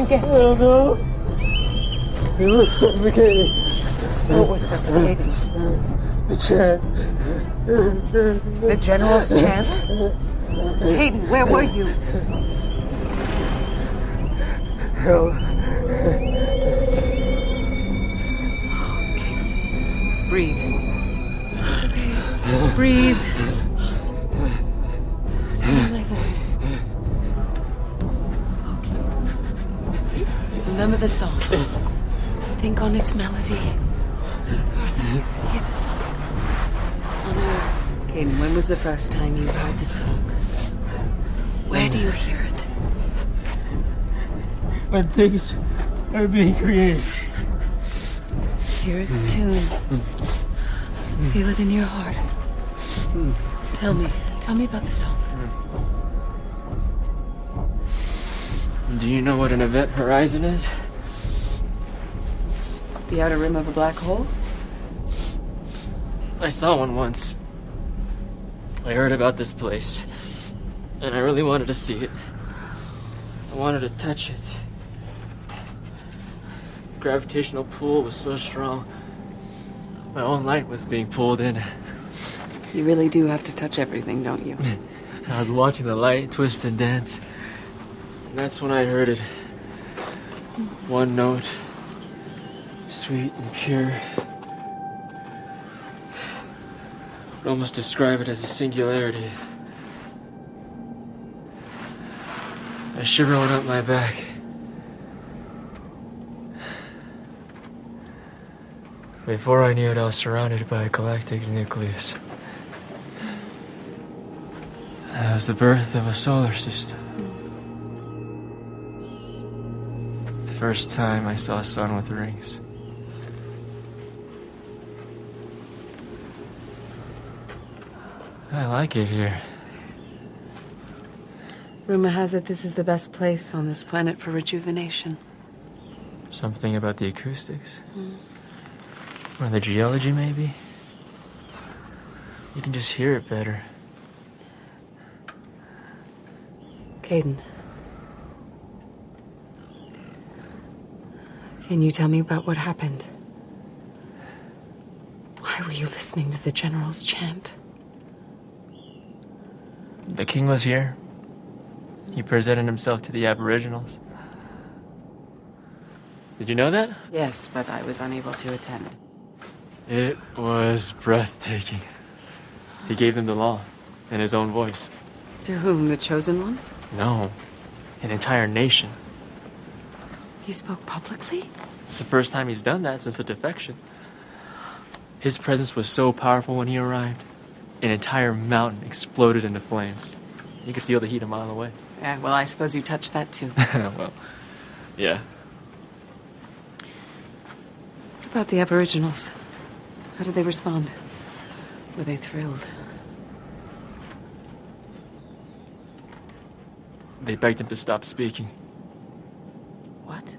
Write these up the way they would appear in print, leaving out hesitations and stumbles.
again? I don't know. It was suffocating. What was suffocating? The chant. The general's chant? Hayden, where were you? Hell. Breathe. It's okay. Breathe. Listen to my voice. Remember the song. Think on its melody. Hear the song. On Earth. Caden, when was the first time you heard the song? Where do you hear it? When things are being created. Hear its tune. Feel it in your heart. Tell me about the song. Do you know what an event horizon is? The outer rim of a black hole? I saw one once. I heard about this place, and I really wanted to see it. I wanted to touch it. The gravitational pull was so strong. My own light was being pulled in. You really do have to touch everything, don't you? I was watching the light twist and dance. And that's when I heard it. One note. Sweet and pure. I'd almost describe it as a singularity. A shiver went up my back. Before I knew it, I was surrounded by a galactic nucleus. That was the birth of a solar system. The first time I saw a sun with rings. I like it here. Rumor has it this is the best place on this planet for rejuvenation. Something about the acoustics? Or the geology, maybe? You can just hear it better. Caden. Can you tell me about what happened? Why were you listening to the General's chant? The king was here. He presented himself to the Aboriginals. Did you know that? Yes, but I was unable to attend. It was breathtaking. He gave them the law in his own voice. To whom? The chosen ones? No, an entire nation. He spoke publicly? It's the first time he's done that since the defection. His presence was so powerful when he arrived. An entire mountain exploded into flames. You could feel the heat a mile away. Yeah, well, I suppose you touched that too. Well, yeah. What about the Aboriginals? How did they respond? Were they thrilled? They begged him to stop speaking. What?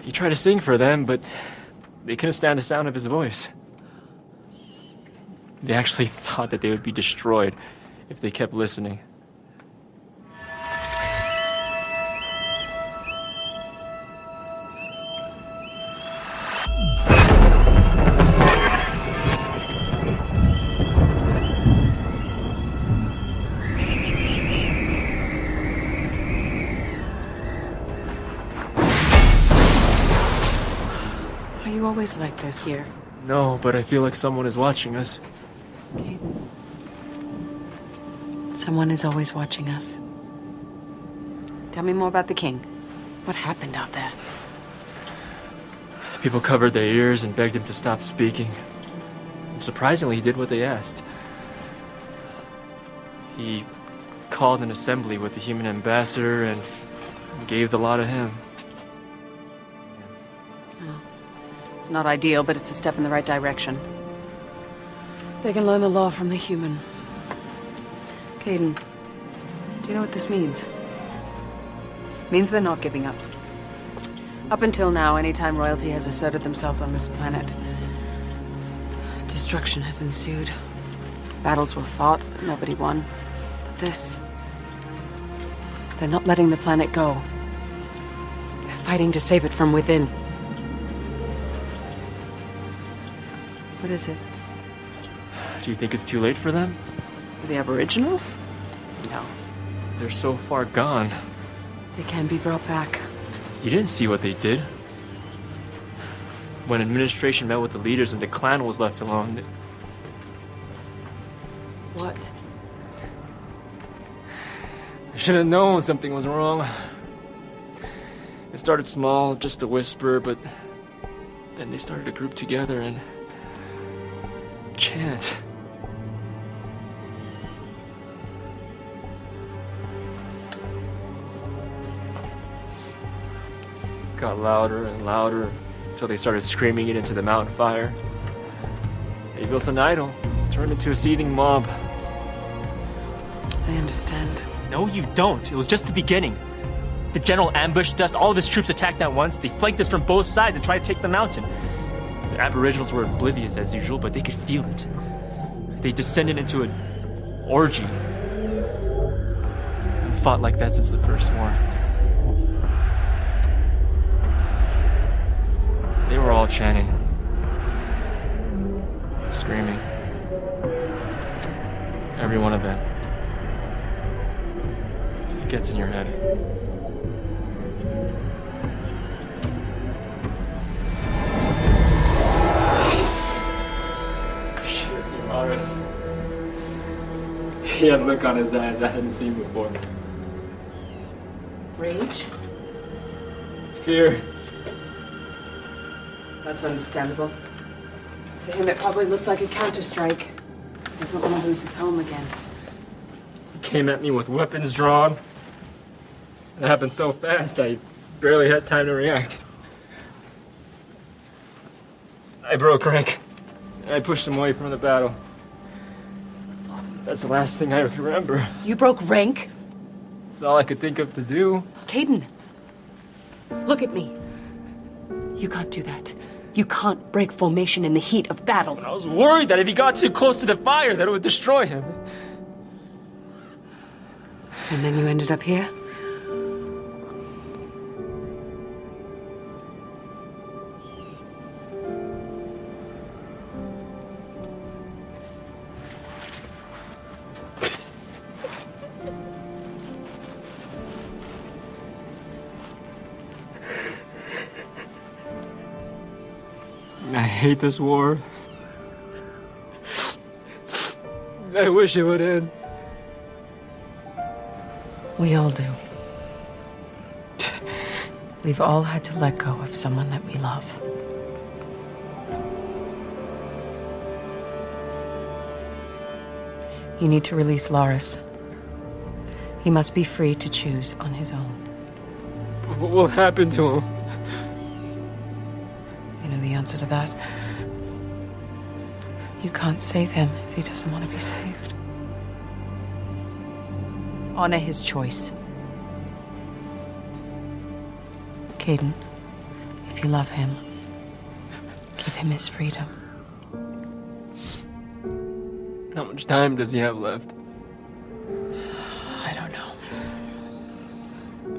He tried to sing for them, but they couldn't stand the sound of his voice. They actually thought that they would be destroyed if they kept listening. Are you always like this here? No, but I feel like someone is watching us. Caden. Someone is always watching us. Tell me more about the king. What happened out there? People covered their ears and begged him to stop speaking. Surprisingly, he did what they asked. He called an assembly with the human ambassador and gave the law to him. Oh. It's not ideal, but it's a step in the right direction. They can learn the law from the human. Caden, do you know what this means? It means they're not giving up. Up until now, anytime royalty has asserted themselves on this planet, destruction has ensued. Battles were fought, but nobody won. But this They're not letting the planet go. They're fighting to save it from within. What is it? Do you think it's too late for them? The Aboriginals? No. They're so far gone. They can be brought back. You didn't see what they did. When administration met with the leaders and the clan was left alone. What? I should have known something was wrong. It started small, just a whisper, but then they started to group together and chant. Got louder and louder until they started screaming it into the mountain fire. They built an idol, turned into a seething mob. I understand. No, you don't. It was just the beginning. The general ambushed us, all of his troops attacked at once. They flanked us from both sides and tried to take the mountain. The Aboriginals were oblivious as usual, but they could feel it. They descended into an orgy. And fought like that since the first war. They were all chanting. Screaming. Every one of them. It gets in your head. Should have seen Loris. He had a look on his eyes I hadn't seen before. Rage? Fear. That's understandable. To him, it probably looked like a counterstrike. He doesn't want to lose his home again. He came at me with weapons drawn. It happened so fast, I barely had time to react. I broke rank, and I pushed him away from the battle. That's the last thing I remember. You broke rank? It's all I could think of to do. Caden, look at me. You can't do that. You can't break formation in the heat of battle. I was worried that if he got too close to the fire, that it would destroy him. And then you ended up here? I hate this war. I wish it would end. We all do. We've all had to let go of someone that we love. You need to release Loris. He must be free to choose on his own. What will happen to him? You know the answer to that? You can't save him if he doesn't want to be saved. Honor his choice. Caden, if you love him, give him his freedom. How much time does he have left? I don't know.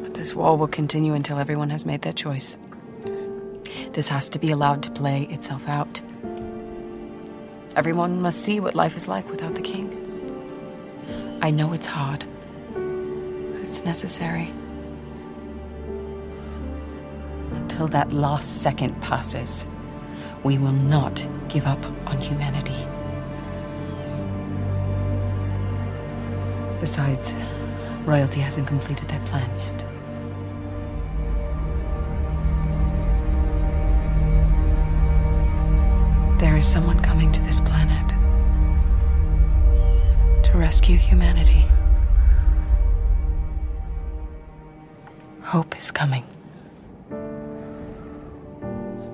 But this war will continue until everyone has made their choice. This has to be allowed to play itself out. Everyone must see what life is like without the king. I know it's hard, but it's necessary. Until that last second passes, we will not give up on humanity. Besides, royalty hasn't completed their plan yet. There is someone coming to this planet to rescue humanity. Hope is coming.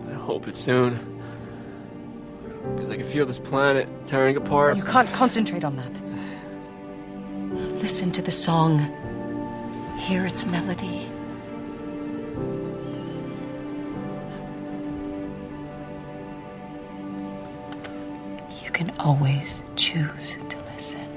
I hope it's soon. Because I can feel this planet tearing apart. You can't concentrate on that. Listen to the song. Hear its melody. You can always choose to listen.